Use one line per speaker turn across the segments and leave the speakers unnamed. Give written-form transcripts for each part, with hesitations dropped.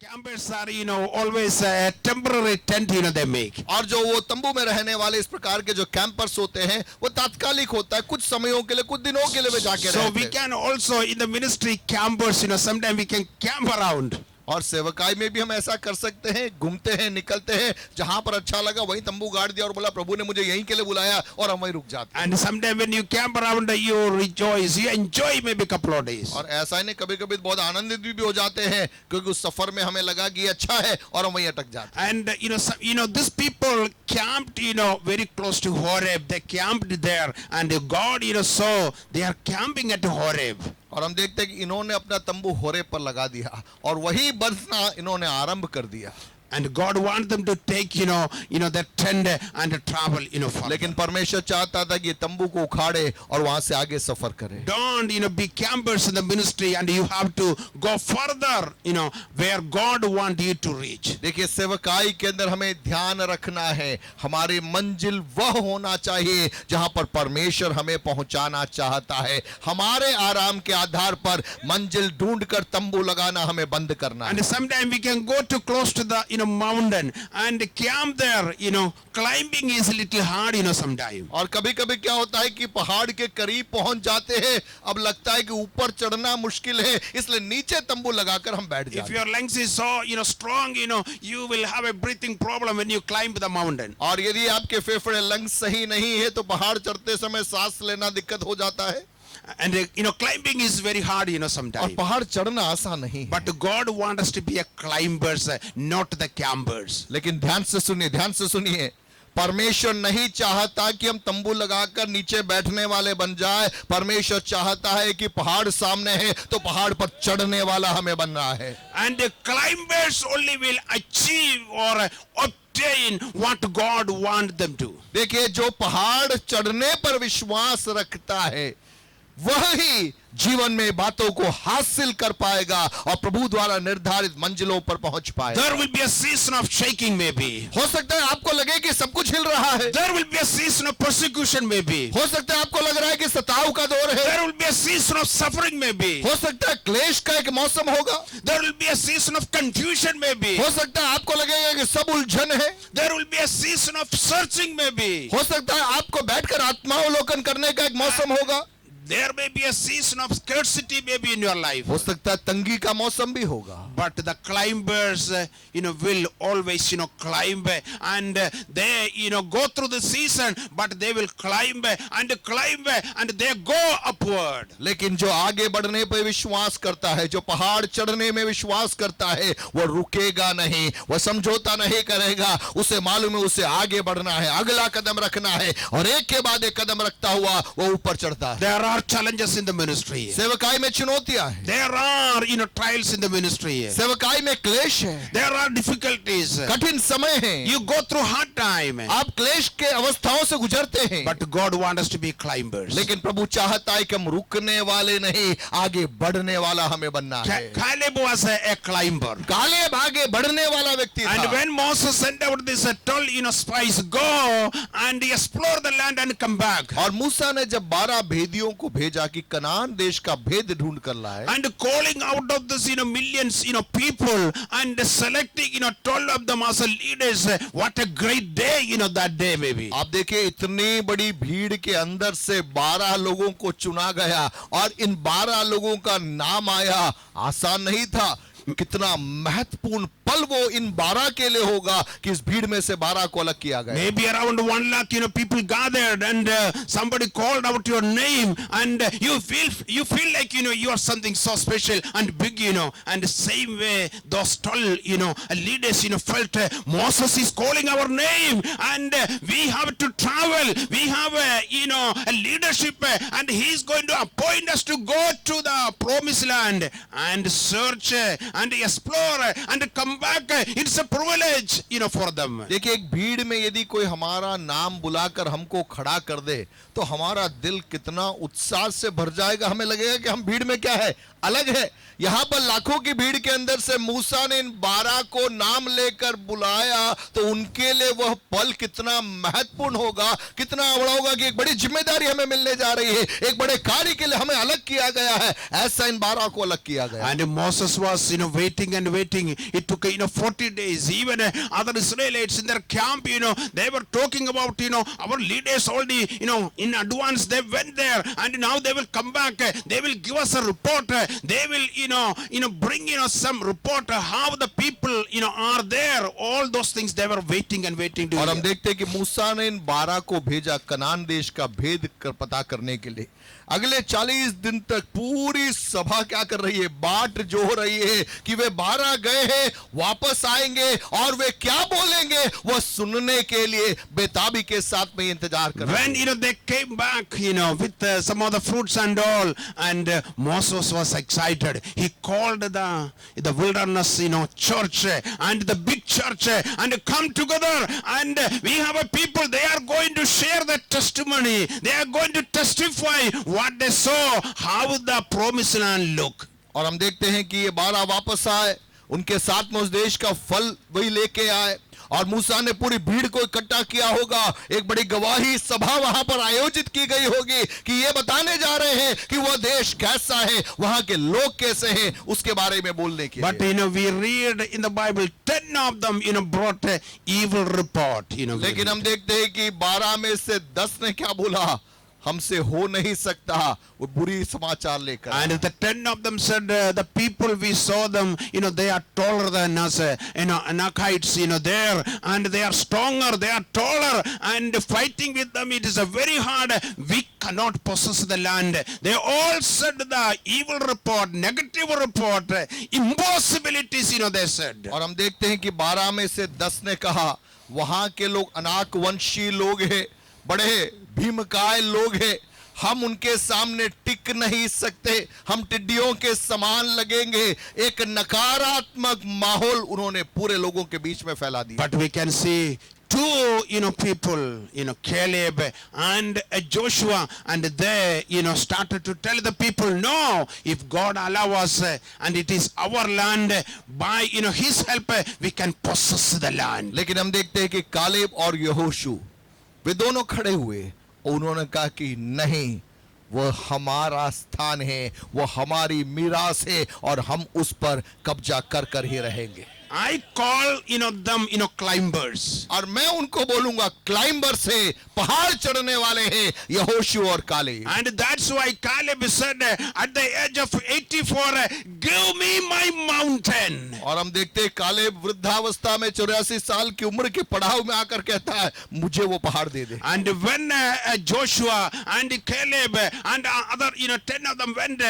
Campers are, always a temporary tent, they make.
और जो वो तंबू में रहने वाले इस प्रकार के जो कैंपर्स होते हैं वो तात्कालिक होता है, कुछ समयों के लिए, कुछ दिनों के लिए वे जाके
So
रहते
we
हैं।
can also, in the ministry, campers, sometimes we can camp around.
और सेवकाई में भी हम ऐसा कर सकते हैं, घूमते हैं, निकलते हैं, जहां पर अच्छा लगा वहीं तंबू गाड़ दिया और बोला प्रभु ने मुझे यहीं के लिए बुलाया, और हम वहीं रुक जाते हैं।
And sometimes when you camp around, you rejoice, you enjoy maybe couple of days.
और ऐसा ही नहीं, कभी कभी बहुत आनंदित भी हो जाते हैं क्योंकि उस सफर में हमें लगा कि ये अच्छा है और हम वहीं अटक जाते हैं।
And these people camped, very close to Horeb. They camped there, and God, saw they are camping at Horeb.
और हम देखते हैं कि इन्होंने अपना तंबू होरेब पर लगा दिया और वही बरसना इन्होंने आरंभ कर दिया।
And God wants them to take, that tent and travel, further.
लेकिन परमेश्वर चाहता था कि ये तंबू को उखाड़े और वहां से आगे सफर करे।
Don't, be campers in the ministry, and you have to go further, where God wants you to reach.
देखिए सेवकाई के अंदर हमें ध्यान रखना है, हमारी मंजिल वह होना चाहिए जहां पर परमेश्वर हमें पहुंचाना चाहता है। हमारे आराम के आधार पर मंजिल ढूंढकर तंबू लगाना हमें बंद करना है।
And sometimes we can go too close to the mountain and camp there. Climbing is a little hard, sometimes.
और कभी कभी क्या होता है कि पहाड़ के करीब पहुंच जाते हैं, अब लगता है कि ऊपर चढ़ना मुश्किल है, इसलिए नीचे तंबू लगाकर हम बैठ
If
जाते हैं।
your lungs is so strong, you will have a breathing problem when you climb the mountain.
और यदि आपके फेफड़े लंग्स सही नहीं है तो पहाड़ चढ़ते समय सांस लेना दिक्कत हो जाता है।
And climbing is very hard,
और
sometimes.
पहाड़ चढ़ना आसान नहीं है।
But God wants us to be a climbers, not the campers.
लेकिन ध्यान से सुनिए, परमेश्वर नहीं चाहता कि हम तंबू लगाकर नीचे बैठने वाले बन जाए। परमेश्वर चाहता है कि पहाड़ सामने है तो पहाड़ पर चढ़ने वाला हमें बनना है।
And the climbers only will achieve or obtain what God wants them to.
देखिए जो पहाड़ चढ़ने पर विश्वास रखता है वही जीवन में बातों को हासिल कर पाएगा और प्रभु द्वारा निर्धारित मंजिलों पर पहुंच पाएगा।
There will be a season of shaking maybe.
हो सकता है आपको लगे कि सब कुछ हिल रहा है।
There will be a season of persecution maybe.
हो सकता है आपको लग रहा है कि सताव का दौर है।
There will be a season of suffering maybe.
हो सकता है क्लेश का एक मौसम होगा।
There will be a season of confusion maybe.
हो सकता है आपको लगेगा कि सब उलझन है।
There will be a season of searching maybe.
हो सकता है आपको बैठकर आत्मावलोकन करने का एक मौसम होगा।
There may be a season of scarcity maybe in your life.
हो सकता है तंगी का मौसम भी होगा।
But the climbers, will always, climb, and they, go through the season, but they will climb and they go upward.
लेकिन जो आगे बढ़ने पर विश्वास करता है, जो पहाड़ चढ़ने में विश्वास करता है, वो रुकेगा नहीं, वो समझौता नहीं करेगा। उसे मालूम है उसे आगे बढ़ना है, अगला कदम रखना है और एक के बाद एक कदम रखता हुआ वो ऊपर चढ़ता है।
There are challenges in the ministry.
सेवकाई में चुनौतियां हैं।
There are, trials in the ministry.
सेवकाई में क्लेश है।
There are difficulties.
कठिन समय है।
You go through hard time.
आप क्लेश के अवस्थाओं से गुजरते हैं।
But God wants us to be climbers.
लेकिन प्रभु चाहता है कि हम रुकने वाले नहीं, आगे बढ़ने वाला हमें बनना है।
Caleb was a climber.
Caleb आगे बढ़ने वाला व्यक्ति था।
And when Moses sent out this 12 spies, go and explore the land and come back.
और मूसा ने जब 12 भेदियों को भेजा कि कनान देश का भेद ढूंढ कर लाए,
And calling out of this, millions, people, and selecting, 12 of them as leaders. What a great day, that day maybe.
आप देखिए इतनी बड़ी भीड़ के अंदर से 12 लोगों को चुना गया और इन 12 लोगों का नाम आया। आसान नहीं था। कितना महत्वपूर्ण पल वो इन 12 के लिए होगा कि इस भीड़ में से 12 को अलग किया गया।
Maybe around 1 lakh, people gathered, and somebody called out your name, and you feel like, you are something so special and big, and the same way those 12, leaders, felt Moses is calling our name, and we have to travel. We have, a leadership, and he's going to appoint us to go to the promised land and search and explore and come back, it's a privilege, for them.
देखिए, एक भीड़ में यदि कोई हमारा नाम बुलाकर हमको खड़ा कर दे तो हमारा दिल कितना उत्साह से भर जाएगा। हमें लगेगा कि हम भीड़ में क्या है, अलग है। यहां पर लाखों की भीड़ के अंदर से मूसा ने इन 12 को नाम लेकर बुलाया तो उनके लिए वह पल कितना महत्वपूर्ण होगा, कितना बड़ा होगा कि एक बड़ी जिम्मेदारी हमें मिलने जा रही है, एक बड़े कार्य के लिए हमें अलग किया गया है। ऐसा इन 12 को अलग किया गया।
And Moses was, waiting and waiting. It took, 40 days. Even other Israelites in their camp, they were talking about, our leaders already, in advance they went there, and now they will come back. They will give us a report. They will, bring, some report how the people, are there. All those things they were waiting and waiting to
और हम
hear.
देखते हैं कि मूसा ने इन 12 को भेजा कनान देश का भेद पता करने के लिए। अगले 40 दिन तक पूरी सभा क्या कर रही है, बाट जो हो रही है कि वे 12 गए हैं, वापस आएंगे और वे क्या बोलेंगे वह सुनने के लिए बेताबी के साथ में इंतजार कर रहे हैं।
When they came back, with some of the fruits and all, and Moses was excited. He called the wilderness, church and the big church and come together, and we have a people. They are going to share their testimony. They are going to testify what they saw, how the promised land look.
और हम देखते हैं कि ये 12 वापस आए, उनके साथ में उस देश का फल वही लेके आए, और मूसा ने पूरी भीड़ को इकट्ठा किया होगा। एक बड़ी गवाही सभा वहां पर आयोजित की गई होगी कि ये बताने जा रहे हैं कि वह देश कैसा है, वहां के लोग कैसे हैं, उसके बारे में बोलने के
But we read in the Bible 10 of them brought a evil report.
लेकिन हम देखते हैं कि 12 में से 10 ने क्या बोला, हमसे हो नहीं सकता, वो बुरी समाचार लेकर।
And the 10 of them said, the people we saw them, they are taller than us, Anakites, there, and they are stronger, they are taller, and fighting with them it is a very hard. We cannot possess the land. They all said the evil report, negative report, impossibilities, they said.
और हम देखते हैं कि 12 में से 10 ने कहा, वहां के लोग अनाक वंशी लोग हैं, बड़े भीमकाय लोग हैं, हम उनके सामने टिक नहीं सकते, हम टिड्डियों के समान लगेंगे। एक नकारात्मक माहौल उन्होंने पूरे लोगों के बीच में फैला दिया।
But we can see two, people, Caleb and Joshua, and they, started to tell the people, no, if God allow us, and it is our land, by, His help, we can possess the land.
लेकिन हम देखते हैं कि Caleb और यहोशू वे दोनों खड़े हुए और उन्होंने कहा कि नहीं, वह हमारा स्थान है, वह हमारी मीरास है और हम उस पर कब्जा कर कर ही रहेंगे।
I call, them, climbers.
और मैं उनको बोलूंगा क्लाइंबर्स है, पहाड़ चढ़ने वाले हैं यहोशू और Caleb.
And that's why Caleb said at the age of 84, give me my mountain.
और हम देखते हैं कालेब वृद्धावस्था में 84 साल की उम्र के पड़ाव में आकर कहता है, मुझे वो पहाड़ दे दे।
And when Joshua and Caleb and other, 10 of them went,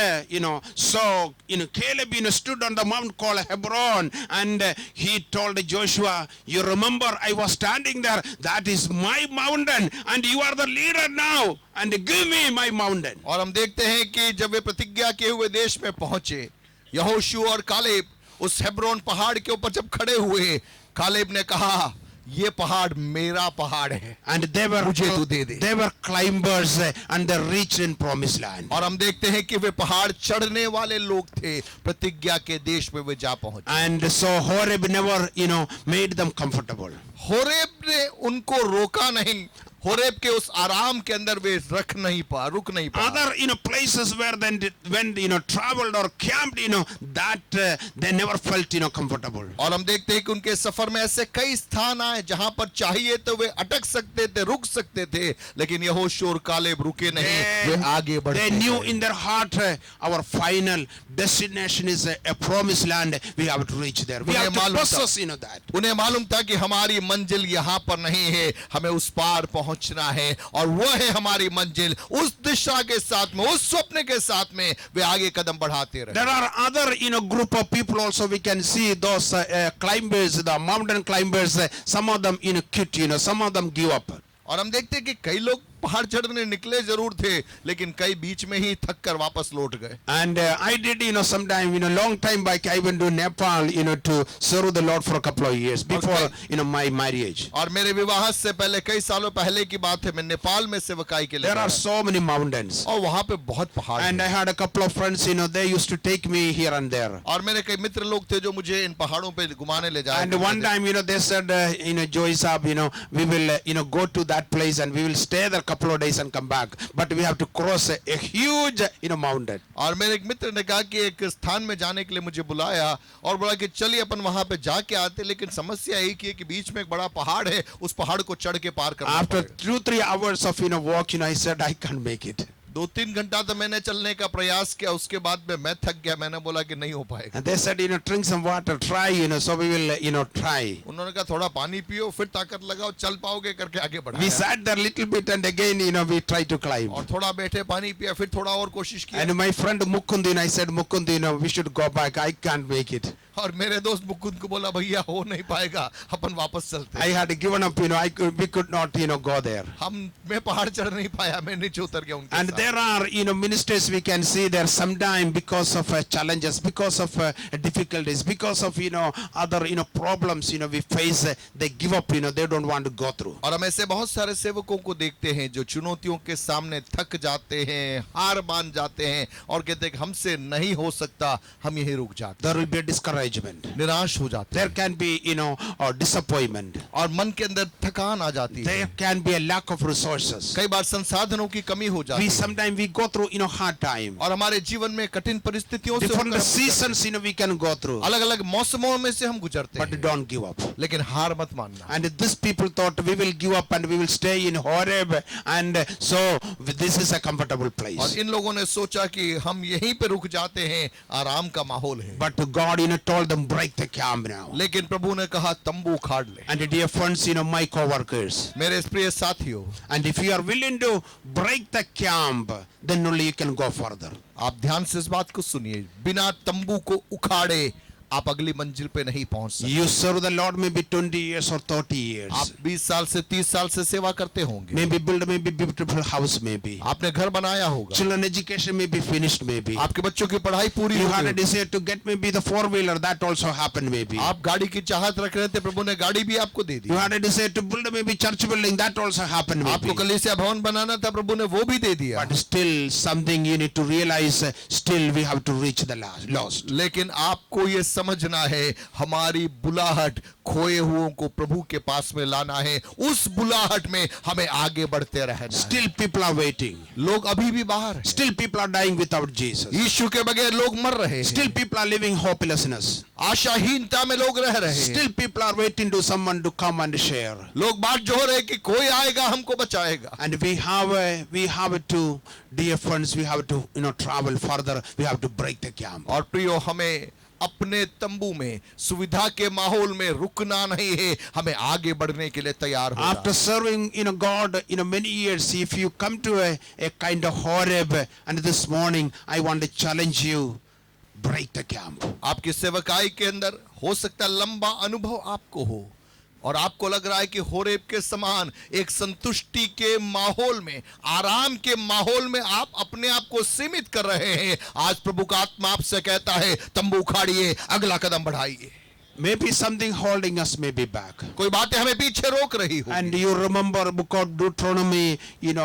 so, Caleb, stood on the mount called Hebron, and he told Joshua, you remember I was standing there, that is my mountain, and you are the leader now, and give me my mountain.
और हम देखते हैं कि जब वे प्रतिज्ञा किए हुए देश में पहुंचे, यहोशू और कालेब उस हेब्रोन पहाड़ के ऊपर जब खड़े हुए, कालेब ने कहा, ये पहाड़ मेरा पहाड़ है,
And they were,
मुझे तू दे दे।
they were climbers and they reached in promised land.
और हम देखते हैं कि वे पहाड़ चढ़ने वाले लोग थे, प्रतिज्ञा के देश में वे जा पहुंचे।
And so Horeb never, made them comfortable.
Horeb ने उनको रोका नहीं, होरेब के उस आराम के अंदर वे रुक नहीं पा।
Other, places where then when, traveled or camped, that they never felt, comfortable.
और हम देखते हैं कि उनके सफर में ऐसे कई स्थान आए जहां पर चाहिए तो वे अटक सकते थे, रुक सकते थे, लेकिन यहोशू और कालेब रुके नहीं, वे आगे बढ़ते
They knew
गए।
in their heart, our final destination is a promised land. We have to reach there. We have to possess, that.
उन्हें मालूम था कि हमारी मंजिल यहाँ पर नहीं है, हमें उस पार पहुंचना है, और वह है हमारी मंजिल। उस दिशा के साथ में, उस स्वप्न के साथ में वे आगे कदम बढ़ाते रहे।
There are other, group of people also. We can see those climbers, the mountain climbers. Some of them, quit. Some of them give up.
और हम देखते हैं कि कई लोग पहाड़ चढ़ने निकले जरूर थे, लेकिन कई बीच में ही थक कर वापस लौट गए।
And I did, sometime, long time back, I went to Nepal, to serve the Lord for a couple of years before,
Okay.
My marriage.
और मेरे विवाह से पहले कई सालों पहले की बात है, मैं नेपाल में सेवकाई के लिए
There
गया।
are so many mountains.
और वहां पे बहुत पहाड़
And
हैं।
I had a couple of friends, they used to take me here and there.
और मेरे कई मित्र लोग थे जो मुझे इन पहाड़ों पे घुमाने ले जाए।
And one time, they said, Joy Saab, we will, go to that place and we will stay there a couple of days and come back. But we have to cross a huge, mountain.
और मेरे एक मित्र ने कहा कि एक स्थान में जाने के लिए मुझे बुलाया और बोला कि चलिए अपन वहां पे जाके आते, लेकिन समस्या यही की है कि बीच में एक बड़ा पहाड़ है, उस पहाड़ को चढ़ के पार करना
After
पड़ेगा।
2-3 hours of, walk, I said, I can't make it.
2-3 घंटा तो मैंने चलने का प्रयास किया, उसके बाद में मैं थक गया, मैंने बोला कि नहीं हो पाएगा।
And they said, drink some water, try, so we will, try.
उन्होंने कहा थोड़ा पानी पियो, फिर ताकत लगाओ, चल पाओगे करके आगे बढ़ा।
We sat there a little bit and again, we tried to climb.
और थोड़ा बैठे, पानी पिया, फिर थोड़ा और कोशिश की।
And my friend Mukund, I said, Mukund, we should go back. I can't make it.
और मेरे दोस्त मुकुंद को बोला भैया हो नहीं पाएगा, अपन वापस चलते।
I had given up, we could not, go there.
मैं पहाड़ चढ़ नहीं पाया, मैं नीचे उतर गया उनके
And
साथ।
there are, ministers we can see there sometime because of challenges, because of difficulties, because of, other, problems, we face, they give up, they don't want to go through.
और हम ऐसे बहुत सारे सेवकों को देखते हैं जो चुनौतियों के सामने थक जाते हैं, हार मान जाते हैं और कहते हैं कि हमसे नहीं हो सकता, हम यहीं रुक जाते
There will be a discouragement.
हैं, निराश हो जाते
There
हैं
can be, or disappointment.
और मन के अंदर थकान आ जाती है।
There can be a lack of resources.
कई बार संसाधनों की कमी हो जाती है
Sometimes we go through, hard time.
और हमारे जीवन में कठिन परिस्थितियों से
Different
होकर हम गुजरते
seasons, we can go through.
हैं। अलग-अलग मौसमों में से हम गुजरते
But
हैं,
don't give up.
लेकिन हार मत मानना।
And these people thought we will give up and we will stay in Horeb, and so this is a comfortable
और
place.
इन लोगों ने सोचा कि हम यहीं पे रुक जाते हैं, आराम का माहौल है।
But God, told them break the camp now.
लेकिन प्रभु ने कहा तंबू उखाड़ ले।
And dear friends, my co-workers,
मेरे प्रिय साथियों,
and if you are willing to break the camp, then only you can go further.
आप ध्यान से इस बात को सुनिए, बिना तंबू को उखाड़े आप अगली मंजिल पे नहीं पहुंच सकते।
You serve the Lord maybe 20 years or 30 years.
आप 20 साल से 30 साल से सेवा करते होंगे,
Maybe build maybe beautiful house maybe.
आपने घर बनाया होगा,
Children education may be finished maybe.
आपके बच्चों की पढ़ाई पूरी
You
हो
had a
गई,
desire to get maybe the 4-wheeler, that also happened maybe.
आप गाड़ी की चाहत रख रहे थे, प्रभु ने गाड़ी भी आपको दे दी।
You had a desire to build maybe church building, that also happened maybe.
आपको कलीसिया भवन बनाना था, प्रभु ने वो भी दे दिया।
But still something you need to realize, still we have to reach the lost.
लेकिन आपको ये समझना है, हमारी बुलाहट खोए हुओं को प्रभु के पास में लाना है, उस बुलाहट में हमें आगे बढ़ते रहना है।
Still people are waiting.
लोग अभी भी बाहर हैं,
Still people are dying without Jesus.
यीशु के बगैर लोग मर रहे हैं,
Still people are living hopelessness.
आशाहीनता में लोग रह रहे हैं,
Still people are waiting to someone to come and share.
लोग बात जो हो रहे हैं कि कोई आएगा हमको बचाएगा।
And we have to, dear friends, we have to, travel further. We have to break the camp.
और प्रियो, हमें अपने तंबू में सुविधा के माहौल में रुकना नहीं है, हमें आगे बढ़ने के लिए तैयार होना
After
है।
serving, God, many years, if you come to a kind of Horeb, and this morning, I want to challenge you, break the camp.
आपकी सेवकाई के अंदर हो सकता है लंबा अनुभव आपको हो और आपको लग रहा है कि होरेब के समान एक संतुष्टि के माहौल में, आराम के माहौल में आप अपने आप को सीमित कर रहे हैं। आज प्रभु का आत्मा आपसे कहता है तंबू उखाड़िए, अगला कदम बढ़ाइए।
Maybe something holding us maybe back.
कोई बातें हमें पीछे रोक रही हो।
And you remember book of Deuteronomy,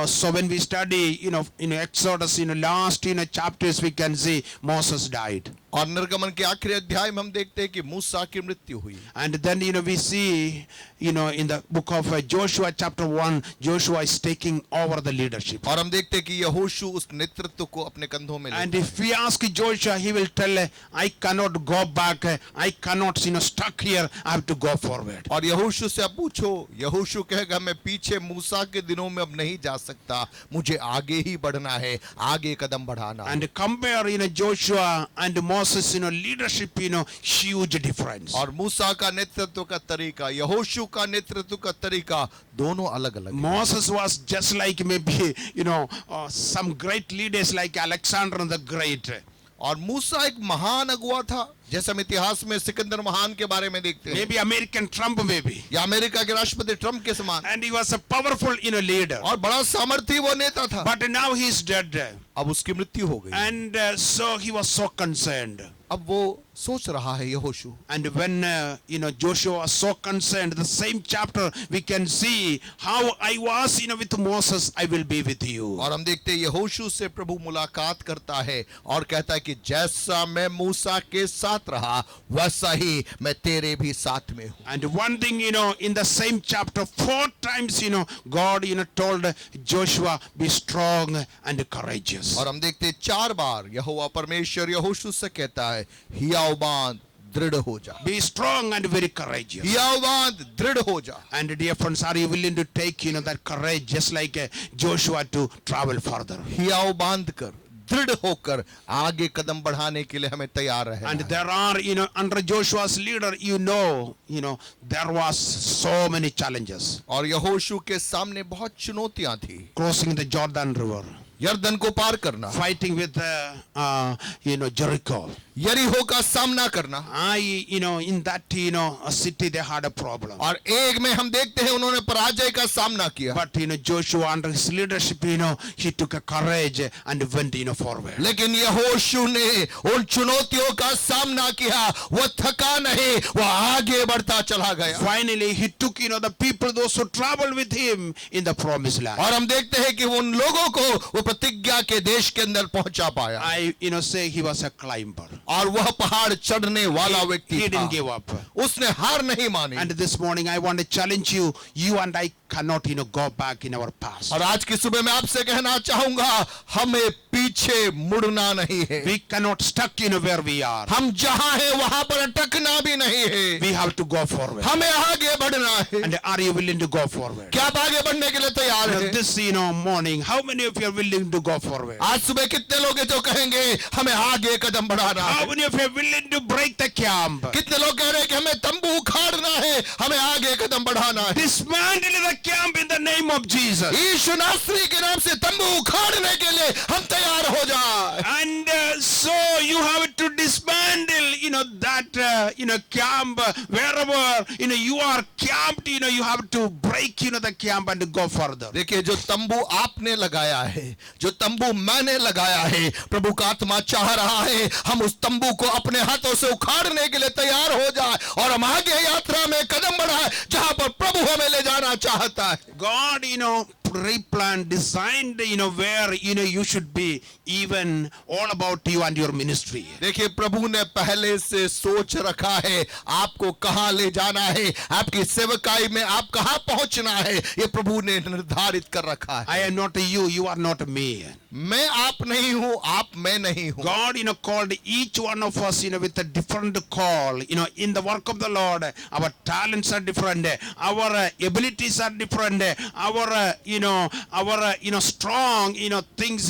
so when we study, in Exodus, last, chapters we can see Moses died.
और निर्गमन के आखिरी अध्याय में हम देखते हैं कि मूसा की मृत्यु हुई।
And then, we see, in the book of Joshua chapter 1, Joshua is taking over the leadership.
और हम देखते हैं कि यहोशू उस नेतृत्व को अपने कंधों में
And
लेता है।
if we ask Joshua, he will tell, I cannot go back, I cannot, stuck here, I have to go forward.
और यहोशू से आप पूछो, यहोशू कहेगा मैं पीछे मूसा के दिनों में अब नहीं जा सकता, मुझे आगे ही बढ़ना है, आगे कदम बढ़ाना है।
And compare, Joshua and Moses, leadership, huge difference.
और मूसा का नेतृत्व का तरीका, यहोशू का नेतृत्व का तरीका दोनों अलग अलग।
Moses was just like maybe, some great leaders like Alexander the Great.
और मूसा एक महान अगुआ था, जैसे हम इतिहास में सिकंदर महान के बारे में देखते हैं,
maybe American Trump maybe.
या अमेरिका के राष्ट्रपति ट्रम्प के समान,
And he was a powerful, leader.
और बड़ा सामर्थी वो नेता था।
But now he's dead.
अब उसकी मृत्यु हो गई,
And so he was so concerned.
अब वो सोच रहा है यहोशू।
And when, Joshua was so concerned, the same chapter we can see how I was, with Moses, I will be with you.
और हम देखते हैं यहोशू से प्रभु मुलाकात करता है और कहता है कि जैसा मैं मूसा के साथ रहा वैसा ही मैं तेरे भी साथ में हूँ।
And one thing, in the same chapter, 4 times, God, told Joshua, be strong and courageous.
और हम देखते हैं 4 बार यहोवा परमेश्वर यहोशू से कहता है हियाव बांध दृढ़ हो जा,
Be strong and very courageous.
हियाव बांध दृढ़ हो जा।
And dear friends, are you willing to take, that courage just like Joshua to travel further?
हियाव बांध कर दृढ़ होकर आगे कदम बढ़ाने के लिए हमें तैयार रहना
And
है।
there are, under Joshua's leader, there was so many challenges.
और यहोशू के सामने बहुत चुनौतियां थी।
Crossing the Jordan River,
यरदन को पार करना,
fighting with, Jericho.
यरीहो का सामना करना,
In that, a city they had a problem.
और एक में हम देखते हैं उन्होंने पराजय का सामना किया।
But, Joshua under his leadership, he took a courage and went, forward.
लेकिन यहोशू ने उन चुनौतियों का सामना किया, वो थका नहीं, वो आगे बढ़ता चला गया।
Finally, he took, the people, those who traveled with him in the promised land.
और हम देखते हैं कि उन लोगों को वो प्रतिज्ञा के देश के अंदर पहुंचा पाया।
I, say he was a climber.
और वह पहाड़ चढ़ने वाला व्यक्ति
He
था,
didn't give up.
उसने हार नहीं मानी।
And this morning I want to challenge you. You and I cannot, go back in our past.
और आज की सुबह मैं आपसे कहना चाहूंगा, हमें पीछे मुड़ना नहीं है।
We cannot stuck, where we are.
हम जहां हैं वहां पर अटकना भी नहीं है,
We have to go forward.
हमें आगे बढ़ना है।
And are you willing to go forward?
क्या आप आगे बढ़ने के लिए तैयार हैं?
This, morning, how many of you are willing to go forward?
आज सुबह कितने लोग हैं जो कहेंगे हमें आगे कदम बढ़ाना
How
है?
many of you are willing to break the camp?
कितने लोग कह रहे हैं कि हमें तंबू उखाड़ना है, हमें आगे कदम बढ़ाना है?
Dismantle the camp in the name of Jesus.
यीशु नासरी के नाम से तंबू उखाड़ने के लिए हम तैयार हो जाए।
And so you have to dismantle, that, camp, wherever, you are camped, you have to break, the camp and go further.
देखिए, जो तंबू आपने लगाया है, जो तंबू मैंने लगाया है, प्रभु का आत्मा चाह रहा है हम उस तंबू को अपने हाथों से उखाड़ने के लिए तैयार हो जाए और हम आगे यात्रा में कदम बढ़ाए जहां पर प्रभु हमें ले जाना चाहता है।
God, pre-planned, designed, where, you should be, even all about you and your ministry.
देखिए, प्रभु ने पहले से सोच रखा है आपको कहां ले जाना है, आपकी सेवकाई में आप कहां पहुंचना है, ये प्रभु ने निर्धारित कर रखा है।
I am not you, you are not me.
मैं आप नहीं हूं, आप मैं नहीं हूं।
God, called each one of us, with a different call, in the work of the Lord. Our talents are different, our abilities are different, our, strong, things,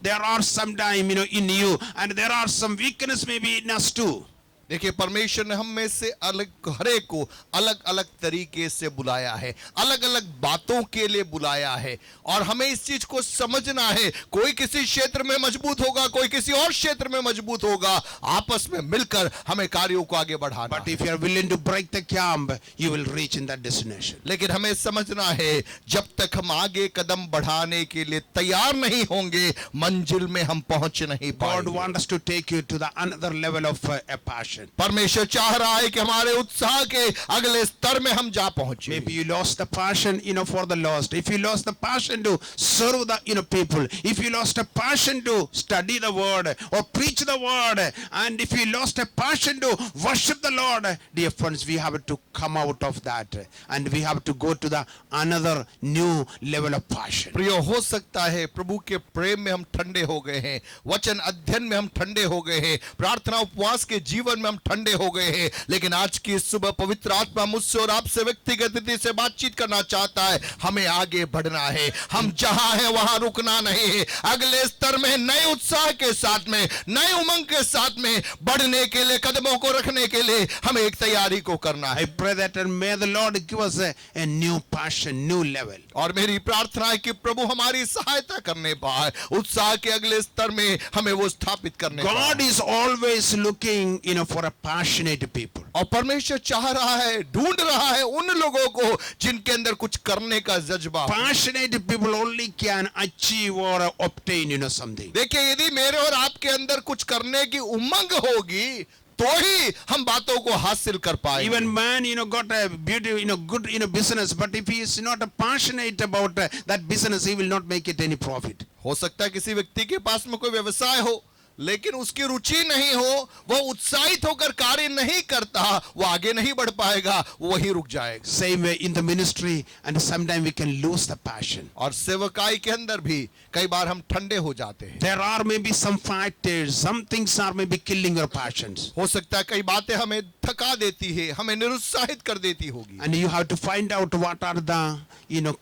there are sometime, in you, and there are some weakness maybe in us too.
देखिए, परमेश्वर ने हम में से अलग हरेक को अलग अलग तरीके से बुलाया है, अलग अलग बातों के लिए बुलाया है और हमें इस चीज को समझना है। कोई किसी क्षेत्र में मजबूत होगा, कोई किसी और क्षेत्र में मजबूत होगा, आपस में मिलकर हमें कार्यों को आगे बढ़ाना।
But if you are willing to break the camp, you will reach in that destination.
लेकिन हमें समझना है, जब तक हम आगे कदम बढ़ाने के लिए तैयार नहीं होंगे, मंजिल में हम पहुंच नहीं
God
पाएंगे।
wants us to take you to the another level of a passion.
परमेश्वर चाह रहा है कि हमारे उत्साह के अगले स्तर में हम जा पहुंचे।
Maybe you lost the passion, for the lost. If you lost the passion to serve the, people. If you lost a passion to study the word or preach the word. And if you lost a passion to worship the Lord. Dear friends, we have to come out of that. And we have to go to the another new level of passion.
प्रिय, हो सकता है प्रभु के प्रेम में हम ठंडे हो गए हैं, वचन अध्ययन में हम ठंडे हो गए हैं, प्रार्थना उपवास के जीवन में में हम ठंडे हो गए हैं, लेकिन आज की सुबह पवित्र आत्मा मुझसे और आपसे व्यक्तिगत रीति से बातचीत करना चाहता है। हमें आगे बढ़ना है, हम जहां हैं वहां रुकना नहीं है। अगले स्तर में नए उत्साह के साथ में, नए उमंग के साथ में बढ़ने के लिए, कदमों को रखने के लिए हमें एक तैयारी को करना है।
I pray that may the Lord give us a new passion, new level.
और मेरी प्रार्थना है कि प्रभु हमारी सहायता करने पाए, उत्साह के अगले स्तर में हमें वो स्थापित करने
God
पाए।
is always looking, for a passionate people.
और परमेश्वर चाह रहा है, ढूंढ रहा है उन लोगों को जिनके अंदर कुछ करने का जज्बा हो।
Passionate people only can achieve or obtain, something.
देखिए, यदि मेरे और आपके अंदर कुछ करने की उमंग होगी तो ही हम बातों को हासिल कर पाएंगे।
Even man, got a beauty, good, business, but if he is not passionate about that business, he will not make it any profit.
हो सकता है किसी व्यक्ति के पास में कोई व्यवसाय हो, लेकिन उसकी रुचि नहीं हो, वो उत्साहित होकर कार्य नहीं करता, वो आगे नहीं बढ़ पाएगा, वो वहीं रुक जाएगा।
Same way in the ministry, and sometimes we can lose the passion.
और सेवकाई के अंदर भी कई बार हम ठंडे हो जाते हैं।
There are maybe some factors, some things are maybe killing your passions.
हो सकता है कई बातें हमें थका देती है, हमें निरुत्साहित कर देती होगी,
And you have to find out what are the,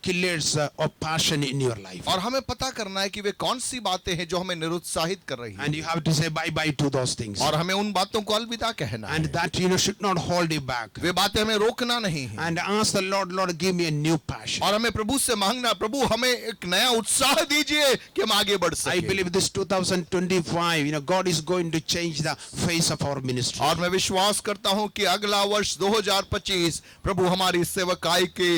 killers of passion in your life.
और हमें पता करना है कि वे कौन सी बातें हैं जो हमें निरुत्साहित कर रही हैं,
And you have to say bye-bye to those things.
और हमें उन बातों को अलविदा कहना
And
है।
that, should not hold you back.
वे बातें हमें रोकना नहीं है,
And ask the Lord, Lord, give me a new passion.
और हमें प्रभु से मांगना, प्रभु हमें एक नया उत्साह दीजिए कि हम आगे बढ़
I
सकें।
believe this 2025, God is going to change the face of our ministry.
और मैं विश्वास करता हूं कि अगला वर्ष 2025 प्रभु हमारी सेवकाई के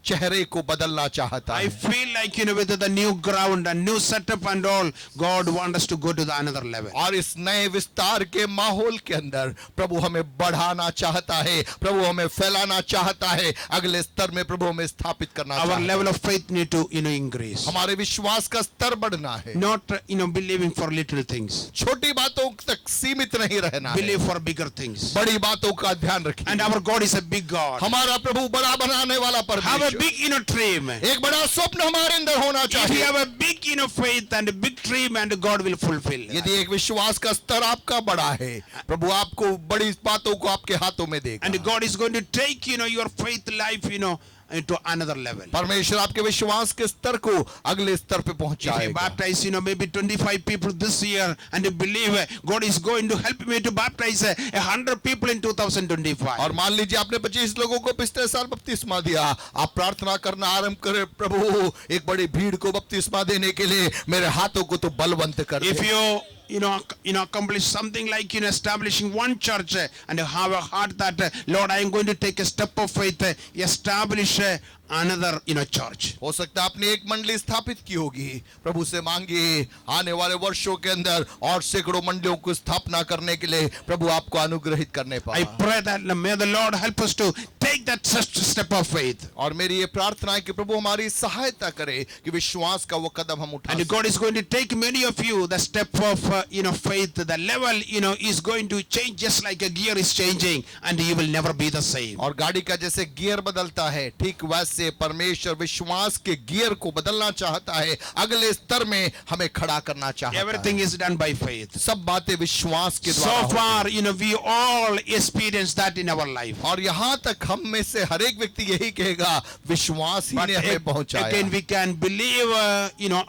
चेहरे को बदलना चाहता
I
है।
feel like, with the new ground and new setup and all, God wants us to go to the another level.
और इस नए विस्तार के माहौल के अंदर प्रभु हमें बढ़ाना चाहता है, प्रभु हमें फैलाना चाहता है, अगले स्तर में प्रभु हमें स्थापित करना
Our
चाहता
level
है।
of faith need to, increase.
हमारे विश्वास का स्तर बढ़ना है,
Not, believing for little things.
छोटी बातों तक सीमित नहीं रहना है,
Believe for bigger things.
बड़ी बातों का ध्यान रखिए।
And our God is a big God.
हमारा प्रभु बड़ा बनाने वाला
Have a
परमेश्वर,
big, dream.
एक बड़ा स्वप्न हमारे अंदर होना
If you
चाहिए।
have a big, faith and a big dream, and God will fulfill.
यदि एक विश्वास का स्तर आपका बड़ा है, प्रभु आपको बड़ी बातों को आपके हाथों में देगा,
And God is going to take, your faith life, to another level.
परमेश्वर आपके विश्वास के स्तर को अगले स्तर पे
If you
पहुंचाएगा।
baptize, maybe 25 people this year, and you believe God is going to help me to baptize 100 people in 2025.
और मान लीजिए आपने 25 लोगों को पिछले साल बपतिस्मा दिया, आप प्रार्थना करना आरंभ करें, प्रभु एक बड़ी भीड़ को बपतिस्मा देने के लिए मेरे हाथों को तो बलवंत कर
If
they.
you, accomplish something like, establishing one church, and you have a heart that, Lord, I am going to take a step of faith, establish another, church.
हो सकता है आपने एक मंडली स्थापित की होगी, प्रभु से मांगिए आने वाले वर्षों के अंदर और सैकड़ों मंडलियों को स्थापना करने के लिए प्रभु आपको अनुग्रहित करने
I
पाए।
pray that may the Lord help us to take that step of faith.
और मेरी ये प्रार्थना है कि प्रभु हमारी सहायता करे कि विश्वास का वो कदम हम उठा
And
सकें।
God is going to take many of you the step of faith. The level is going to change just like a gear is changing, and you will never be the same.
और गाड़ी का जैसे gear बदलता है, ठीक वैसे परमेश्वर विश्वास के गियर को बदलना चाहता है, अगले स्तर में हमें खड़ा करना चाहता है।
Everything is done by faith.
सब बातें विश्वास के
So
द्वारा होती
far, we all experience that in our life.
हैं। और यहाँ तक हम में से हर एक व्यक्ति यही कहेगा, विश्वास ही
But
ने हमें पहुंचाया।
again, we can believe,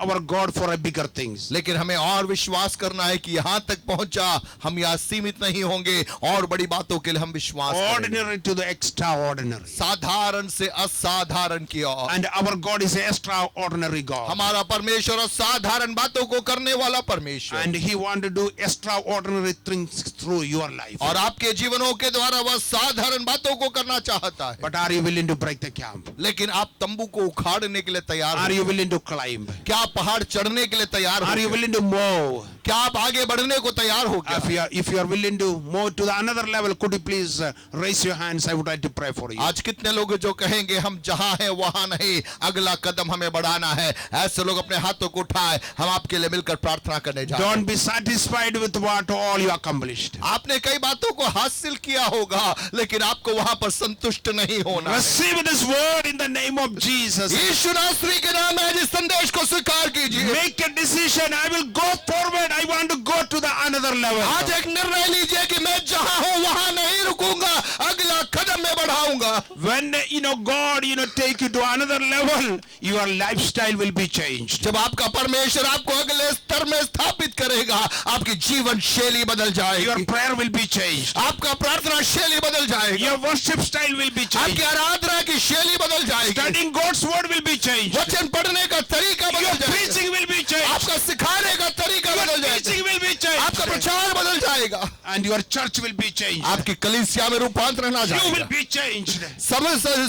our God for a bigger things.
लेकिन हमें और विश्वास करना है कि यहाँ तक पहुंचा, हम यहाँ सीमित नहीं होंगे, और बड़ी बातों के लिए हम विश्वास करेंगे।
Ordinary to the extraordinary.
साधारण से असाधारण की ओर।
And our God is an extraordinary God.
हमारा परमेश्वर असाधारण बातों को करने वाला परमेश्वर,
And He wants to do extraordinary things through your life.
और आपके जीवनों के द्वारा वह साधारण बातों को करना चाहता है।
But are you willing to break the camp?
लेकिन आप तंबू को उखाड़ने के लिए तैयार
Are
हो?
you willing to climb?
क्या आप पहाड़ चढ़ने के लिए तैयार
Are you
हो?
willing to move?
क्या आप आगे बढ़ने को तैयार हो क्या?
If you are willing to move to the another level, could you please raise your hands? I would like to pray for you.
आज कितने लोग जो कहेंगे हम जहां हैं वहां नहीं, अगला कदम हमें बढ़ाना है, ऐसे लोग अपने हाथों को उठाए, हम आपके लिए मिलकर प्रार्थना करने जा रहे हैं।
Don't be satisfied with what all you accomplished.
आपने कई बातों को हासिल किया होगा, लेकिन आपको वहां पर संतुष्ट संतुष्ट नहीं होना है।
Receive this word in the name of Jesus.
यीशु नासरी के नाम में आज इस संदेश को स्वीकार कीजिए।
Make a decision. I will go forward. I want to go to the another level.
आज एक निर्णय लीजिए कि मैं जहां हूं वहां नहीं रुकूंगा, अगला कदम मैं बढ़ाऊंगा।
When God take you to another level, your lifestyle will be changed.
जब आपका परमेश्वर आपको अगले स्तर में स्थापित करेगा, आपकी जीवन शैली बदल
Your
जाएगी,
prayer will be changed.
आपका प्रार्थना शैली बदल जाएगी,
Your worship style will be changed.
आपकी आराधना की शैली बदल जाएगी,
Studying God's word will be changed.
वचन पढ़ने का तरीका
Your
बदल जाएगा,
preaching will be changed.
आपका सिखाने का तरीका
Your
बदल
teaching
जाएगा,
will be
आपका
changed.
प्रचार बदल जाएगा,
And your church will be changed.
आपकी कलीसिया में रूपांतरण आ
You will
जाएगा,
be changed.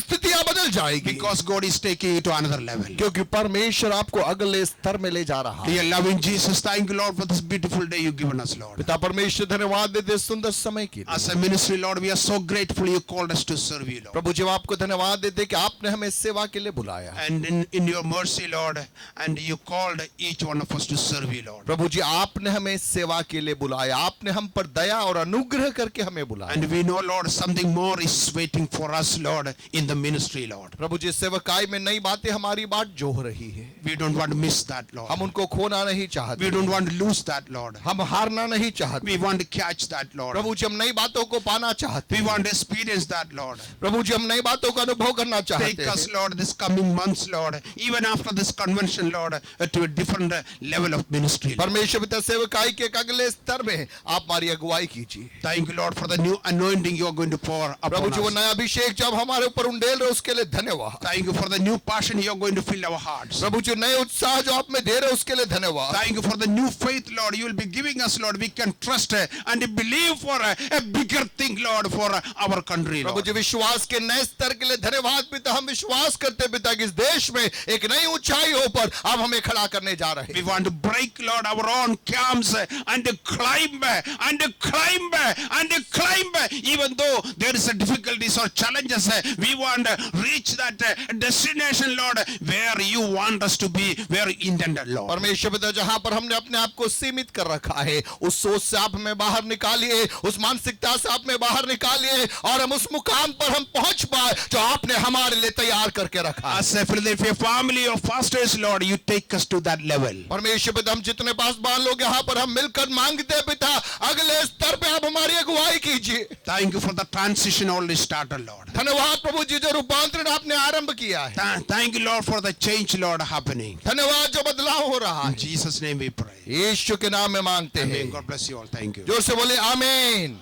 स्थितियां बदल जाएगी,
Because God is taking you to another level.
क्योंकि परमेश्वर आपको अगले स्तर में ले जा रहा है।
Dear loving Jesus, thank you, Lord, for this beautiful day you've given us, Lord.
पिता परमेश्वर धन्यवाद देते सुंदर समय के लिए।
As a ministry, Lord, we are so grateful you called us to serve you, Lord.
प्रभु जी आपको धन्यवाद देते कि आपने हमें सेवा के लिए बुलाया।
And in your mercy, Lord, and you called each one of us to serve you, Lord.
प्रभु जी आपने हमें सेवा के लिए बुलाया, आपने हम पर दया और अनुग्रह करके हमें बुलाया।
And we know, Lord, something more is waiting for us, Lord, in the ministry, Lord.
प्रभु जी सेवकाई में नई बातें हमारी बाट जोह रही है,
We don't want to miss that, Lord.
हम उनको खोना नहीं
We
चाहते,
don't want to lose that, Lord.
हम हारना नहीं चाहते।
We want to catch that, Lord.
प्रभु जी हम नई बातों को पाना चाहते
We
हैं,
want to experience that, Lord.
प्रभु जी हम नई बातों का अनुभव करना
Take
चाहते
us,
हैं।
Lord, this coming months, Lord, even after this convention, Lord, to a different level of ministry.
परमेश्वर पिता सेवकाई के एक अगले स्तर में आप हमारी अगुवाई कीजिए।
Thank you, Lord, for the new anointing you are going to pour
Prabhu
upon
जी वो
us.
नया अभिषेक जब हमारे ऊपर उंडेल रहे उसके लिए धन्यवाद।
Thank you for the new passion you are going to fill our hearts.
प्रभु जी नए उत्साह जो आप में दे रहे उसके लिए धन्यवाद।
Thank you for the new faith, Lord, you will be giving us, Lord. We can trust and believe for a bigger thing, Lord, for our country,
Prabhu
Lord.
जी विश्वास के नए स्तर के लिए धन्यवाद पिता। हम विश्वास करते पिता कि इस देश में एक नई ऊंचाइयों पर आप हमें खड़ा करने जा रहे
We
हैं।
want to break, Lord, our own camps and climb and climb and climb. Even though there is a difficulties or challenges, we want to reach that destination, Lord, where you want us to be, where you intended, Lord.
परमेश्वर पिता जहां पर हमने अपने आप को सीमित कर रखा है, उस सोच से आप हमें बाहर निकालिए, उस मानसिकता से आप हमें बाहर निकालिए और हम उस मुकाम पर हम पहुंच पाए जो आपने हमारे लिए तैयार करके रखा है।
As a Philadelphia family of pastors, Lord, you take us to that level.
परमेश्वर पिता हम जितने पासवान लोग यहाँ पर हम मिलकर मांगते हैं पिता, अगले स्तर पे आप हमारी अगुवाई कीजिए।
Thank you for the transition already started, Lord.
धन्यवाद प्रभु जी जो रूपांतरण आपने आरंभ किया है।
Thank you, Lord, for the change, Lord, happening.
धन्यवाद जो बदलाव हो रहा
In
है,
Jesus' name we pray.
यीशु के नाम में मांगते
Amen.
हैं।
God bless you all. Thank you.
जोर से बोले आमीन,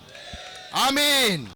आमीन।